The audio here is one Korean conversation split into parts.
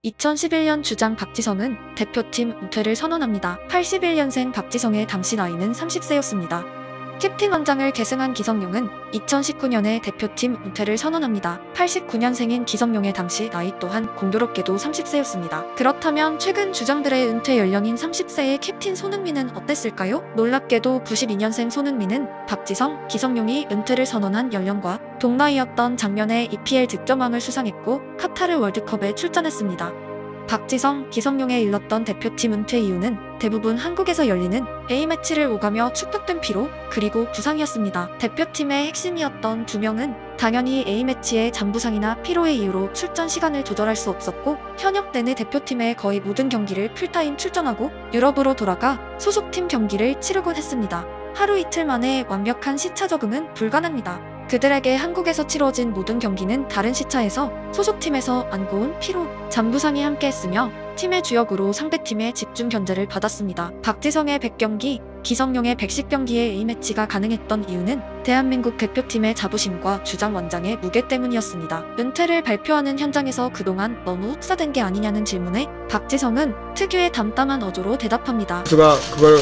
2011년 주장 박지성은 대표팀 은퇴를 선언합니다. 81년생 박지성의 당시 나이는 30세였습니다. 캡틴 원장을 계승한 기성용은 2019년에 대표팀 은퇴를 선언합니다. 89년생인 기성용의 당시 나이 또한 공교롭게도 30세였습니다. 그렇다면 최근 주장들의 은퇴 연령인 30세의 캡틴 손흥민은 어땠을까요? 놀랍게도 92년생 손흥민은 박지성, 기성용이 은퇴를 선언한 연령과 동나이였던 작년에 EPL 득점왕을 수상했고 카타르 월드컵에 출전했습니다. 박지성, 기성용에 일렀던 대표팀 은퇴 이유는 대부분 한국에서 열리는 A매치를 오가며 축적된 피로, 그리고 부상이었습니다. 대표팀의 핵심이었던 두 명은 당연히 A매치의 잔부상이나 피로의 이유로 출전 시간을 조절할 수 없었고 현역 내내 대표팀의 거의 모든 경기를 풀타임 출전하고 유럽으로 돌아가 소속팀 경기를 치르곤 했습니다. 하루 이틀 만에 완벽한 시차 적응은 불가능합니다. 그들에게 한국에서 치러진 모든 경기는 다른 시차에서 소속팀에서 안고 온 피로, 잔부상이 함께했으며 팀의 주역으로 상대팀의 집중 견제를 받았습니다. 박지성의 100경기, 기성용의 110경기의 A매치가 가능했던 이유는 대한민국 대표팀의 자부심과 주장 원장의 무게 때문이었습니다. 은퇴를 발표하는 현장에서 그동안 너무 흡사된 게 아니냐는 질문에 박지성은 특유의 담담한 어조로 대답합니다. 선수가 그걸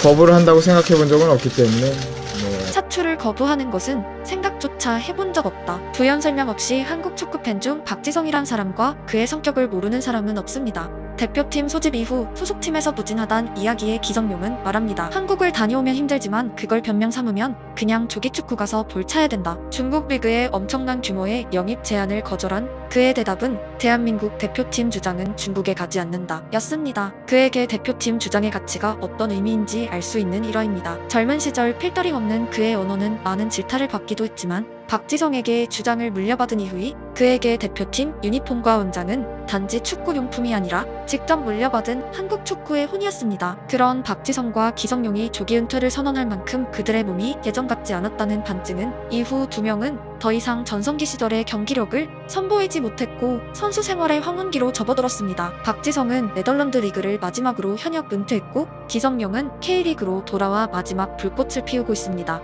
거부를 한다고 생각해 본 적은 없기 때문에 차출을 거부하는 것은 생각조차 해본 적 없다. 부연 설명 없이 한국 축구팬 중 박지성이란 사람과 그의 성격을 모르는 사람은 없습니다. 대표팀 소집 이후 소속팀에서 부진하단 이야기에 기성용은 말합니다. 한국을 다녀오면 힘들지만 그걸 변명 삼으면 그냥 조기축구 가서 볼 차야 된다. 중국 리그의 엄청난 규모의 영입 제한을 거절한 그의 대답은 대한민국 대표팀 주장은 중국에 가지 않는다 였습니다. 그에게 대표팀 주장의 가치가 어떤 의미인지 알 수 있는 일화입니다. 젊은 시절 필터링 없는 그의 언어는 많은 질타를 받기도 했지만 박지성에게 주장을 물려받은 이후에 그에게 대표팀 유니폼과 원장은 단지 축구용품이 아니라 직접 물려받은 한국 축구의 혼이었습니다. 그런 박지성과 기성용이 조기 은퇴를 선언할 만큼 그들의 몸이 예전 같지 않았다는 반증은 이후 두 명은 더 이상 전성기 시절의 경기력을 선보이지 못했고 선수 생활의 황혼기로 접어들었습니다. 박지성은 네덜란드 리그를 마지막으로 현역 은퇴했고 기성용은 K리그로 돌아와 마지막 불꽃을 피우고 있습니다.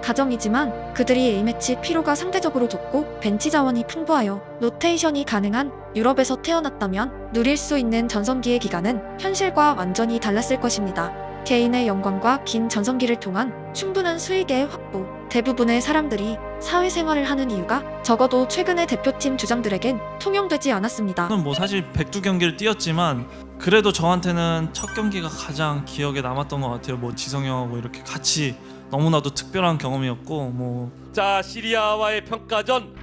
가정이지만 그들이 A매치 피로가 상대적으로 적고 벤치 자원이 풍부하여 로테이션이 가능한 유럽에서 태어났다면 누릴 수 있는 전성기의 기간은 현실과 완전히 달랐을 것입니다. 개인의 영광과 긴 전성기를 통한 충분한 수익의 확보. 대부분의 사람들이 사회생활을 하는 이유가 적어도 최근의 대표팀 주장들에겐 통용되지 않았습니다. 저는 사실 102경기를 뛰었지만 그래도 저한테는 첫 경기가 가장 기억에 남았던 것 같아요. 지성형하고 이렇게 같이 너무나도 특별한 경험이었고 자, 시리아와의 평가전.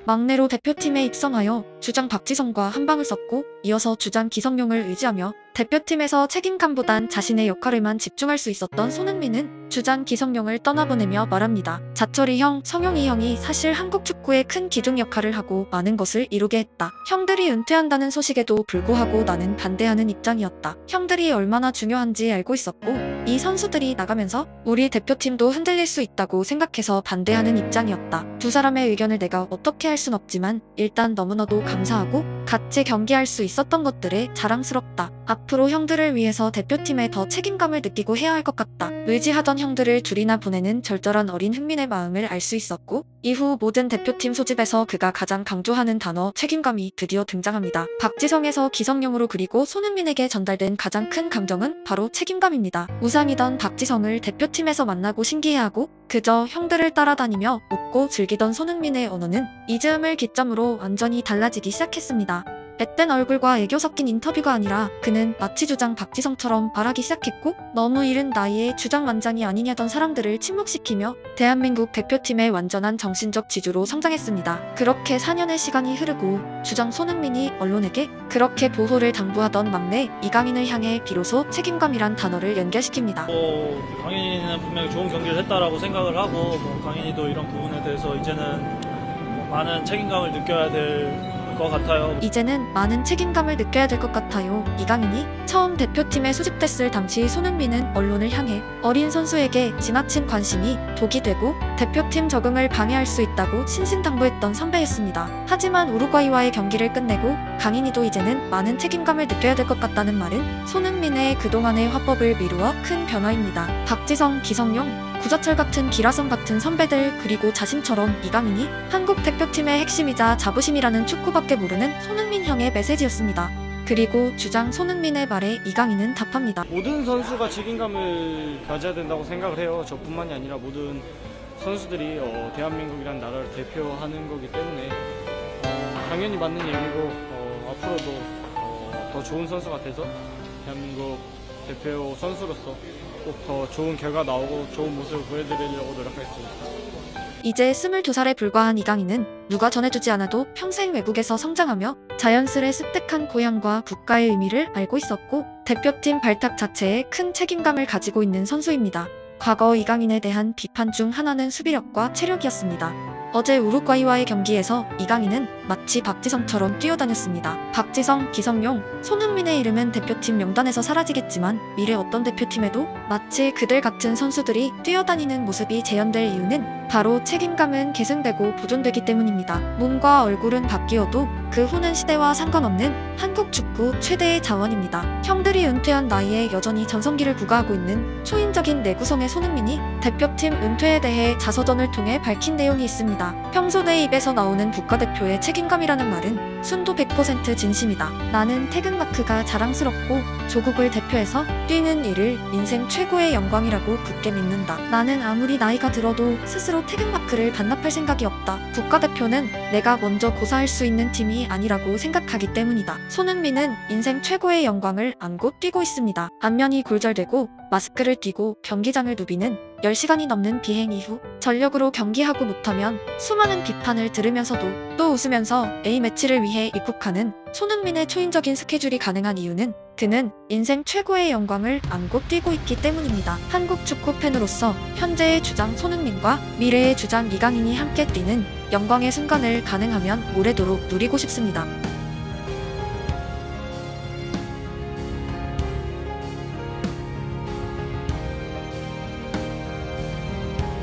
막내로 대표팀에 입성하여 주장 박지성과 한방을 썼고 이어서 주장 기성용을 의지하며 대표팀에서 책임감보단 자신의 역할에만 집중할 수 있었던 손흥민은 주장 기성용을 떠나보내며 말합니다. 자철이 형, 성용이 형이 사실 한국 축구의 큰 기둥 역할을 하고 많은 것을 이루게 했다. 형들이 은퇴한다는 소식에도 불구하고 나는 반대하는 입장이었다. 형들이 얼마나 중요한지 알고 있었고 이 선수들이 나가면서 우리 대표팀도 흔들릴 수 있다고 생각해서 반대하는 입장이었다. 두 사람의 의견을 내가 어떻게 할 순 없지만 일단 너무나도 감사하고 같이 경기할 수 있었던 것들에 자랑스럽다. 앞으로 형들을 위해서 대표팀에 더 책임감을 느끼고 해야 할 것 같다. 의지하던 형들을 둘이나 보내는 절절한 어린 흥민의 마음을 알 수 있었고 이후 모든 대표팀 소집에서 그가 가장 강조하는 단어 책임감이 드디어 등장합니다. 박지성에서 기성용으로 그리고 손흥민에게 전달된 가장 큰 감정은 바로 책임감입니다. 우상이던 박지성을 대표팀에서 만나고 신기해하고 그저 형들을 따라다니며 웃고 즐기던 손흥민의 언어는 이 즈음을 기점으로 완전히 달라지기 시작했습니다. 앳된 얼굴과 애교 섞인 인터뷰가 아니라 그는 마치 주장 박지성처럼 말하기 시작했고 너무 이른 나이에 주장 완장이 아니냐던 사람들을 침묵시키며 대한민국 대표팀의 완전한 정신적 지주로 성장했습니다. 그렇게 4년의 시간이 흐르고 주장 손흥민이 언론에게 그렇게 보호를 당부하던 막내 이강인을 향해 비로소 책임감이란 단어를 연결시킵니다. 강인이는 분명히 좋은 경기를 했다라고 생각을 하고 강인이도 이런 부분에 대해서 이제는 많은 책임감을 느껴야 될 것 같아요. 이제는 많은 책임감을 느껴야 될 것 같아요. 이강인이 처음 대표팀에 소집됐을 당시 손흥민은 언론을 향해 어린 선수에게 지나친 관심이 독이 되고 대표팀 적응을 방해할 수 있다고 신신당부했던 선배였습니다. 하지만 우루과이와의 경기를 끝내고 강인이도 이제는 많은 책임감을 느껴야 될 것 같다는 말은 손흥민의 그동안의 화법을 미루어 큰 변화입니다. 박지성, 기성용, 구자철 같은 기라성 같은 선배들 그리고 자신처럼 이강인이 한국 대표팀의 핵심이자 자부심이라는 축구밖에 모르는 손흥민 형의 메시지였습니다. 그리고 주장 손흥민의 말에 이강인은 답합니다. 모든 선수가 책임감을 가져야 된다고 생각을 해요. 저뿐만이 아니라 모든 선수들이 대한민국이라는 나라를 대표하는 거기 때문에 당연히 맞는 얘기고 앞으로도 더 좋은 선수가 돼서 대한민국 대표 선수로서 꼭 더 좋은 결과 나오고 좋은 모습을 보여드리려고 노력하겠습니다. 이제 22살에 불과한 이강인은 누가 전해주지 않아도 평생 외국에서 성장하며 자연스레 습득한 고향과 국가의 의미를 알고 있었고 대표팀 발탁 자체에 큰 책임감을 가지고 있는 선수입니다. 과거 이강인에 대한 비판 중 하나는 수비력과 체력이었습니다. 어제 우루과이와의 경기에서 이강인은 마치 박지성처럼 뛰어다녔습니다. 박지성, 기성용, 손흥민의 이름은 대표팀 명단에서 사라지겠지만 미래 어떤 대표팀에도 마치 그들 같은 선수들이 뛰어다니는 모습이 재현될 이유는 바로 책임감은 계승되고 보존되기 때문입니다. 몸과 얼굴은 바뀌어도 그 후는 시대와 상관없는 한국 축구 최대의 자원입니다. 형들이 은퇴한 나이에 여전히 전성기를 구가하고 있는 초인적인 내구성의 손흥민이 대표팀 은퇴에 대해 자서전을 통해 밝힌 내용이 있습니다. 평소 내 입에서 나오는 국가대표의 책임감이라는 말은 순도 100% 진심이다. 나는 태극마크가 자랑스럽고 조국을 대표해서 뛰는 일을 인생 최고의 영광이라고 굳게 믿는다. 나는 아무리 나이가 들어도 스스로 태극마크를 반납할 생각이 없다. 국가대표는 내가 먼저 고사할 수 있는 팀이 아니라고 생각하기 때문이다. 손흥민은 인생 최고의 영광을 안고 뛰고 있습니다. 안면이 골절되고 마스크를 끼고 경기장을 누비는 10시간이 넘는 비행 이후 전력으로 경기하고 못하면 수많은 비판을 들으면서도 또 웃으면서 A매치를 위해 입국하는 손흥민의 초인적인 스케줄이 가능한 이유는 그는 인생 최고의 영광을 안고 뛰고 있기 때문입니다. 한국 축구 팬으로서 현재의 주장 손흥민과 미래의 주장 이강인이 함께 뛰는 영광의 순간을 가능하면 오래도록 누리고 싶습니다.